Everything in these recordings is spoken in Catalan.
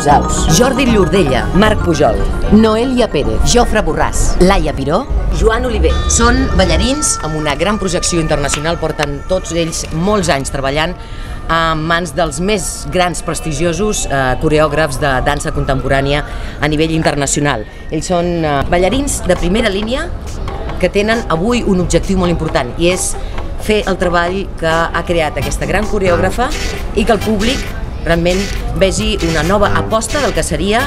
Musaus, Jordi Llordella, Marc Pujol, Noelia Pérez, Jofre Borràs, Laia Piró, Joan Oliver. Són ballarins amb una gran projecció internacional, porten tots ells molts anys treballant en mans dels més grans prestigiosos coreògrafs de dansa contemporània a nivell internacional. Ells són ballarins de primera línia que tenen avui un objectiu molt important i és fer el treball que ha creat aquesta gran coreògrafa i que el públic realment vegi una nova aposta del que seria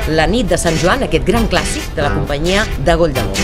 la nit de Sant Joan, aquest gran clàssic de la companyia de Golldemó.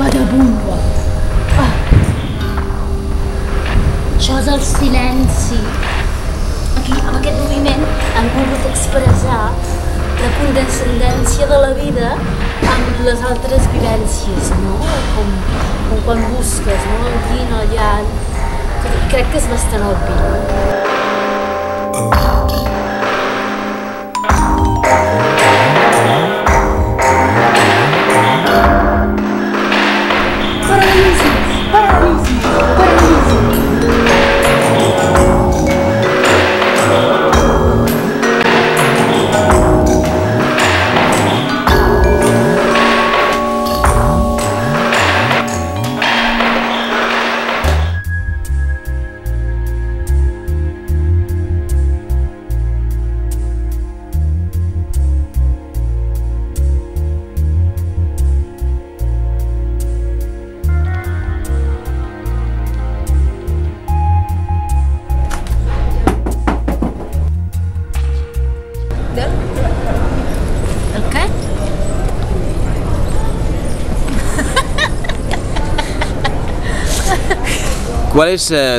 Badabumba. Això és el silenci. Aquí, amb aquest moviment, hem volgut expressar la condescendència de la vida amb les altres vivències, no? Com quan busques, no? Aquí, no, allà. Crec que és bastant obvi.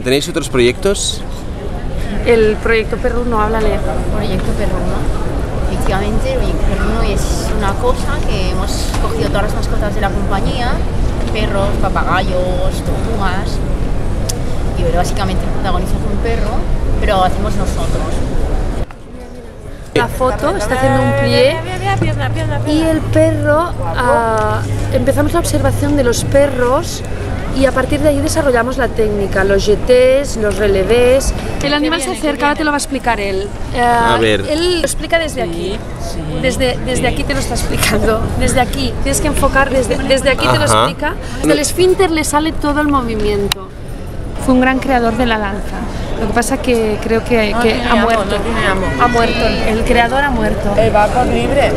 ¿Tenéis otros proyectos? El proyecto Perruno, háblale. Proyecto Perruno. Efectivamente, el proyecto Perruno es una cosa que hemos cogido todas las mascotas de la compañía, perros, papagayos, tortugas, y básicamente protagoniza un perro, pero hacemos nosotros. La foto está haciendo un plié y el perro, empezamos la observación de los perros y a partir de ahí desarrollamos la técnica, los jetés, los relevés. El animal se acerca, ahora te lo va a explicar él. A ver. Él lo explica desde aquí. Desde aquí te lo está explicando. Desde aquí, tienes que enfocar, desde aquí te lo explica. Desde el esfínter le sale todo el movimiento. Fue un gran creador de la danza. Lo que pasa que creo que ha muerto. Ha muerto, el creador ha muerto. El barco libre.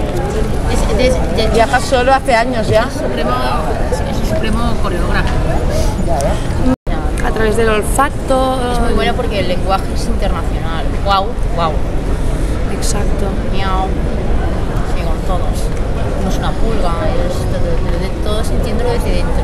Viaja solo hace años ya. Es el supremo coreógrafo. A través del olfato. Es muy bueno porque el lenguaje es internacional. Guau, guau. Exacto. Miau. Sí, con todos. No es una pulga, es todo sintiéndolo desde dentro.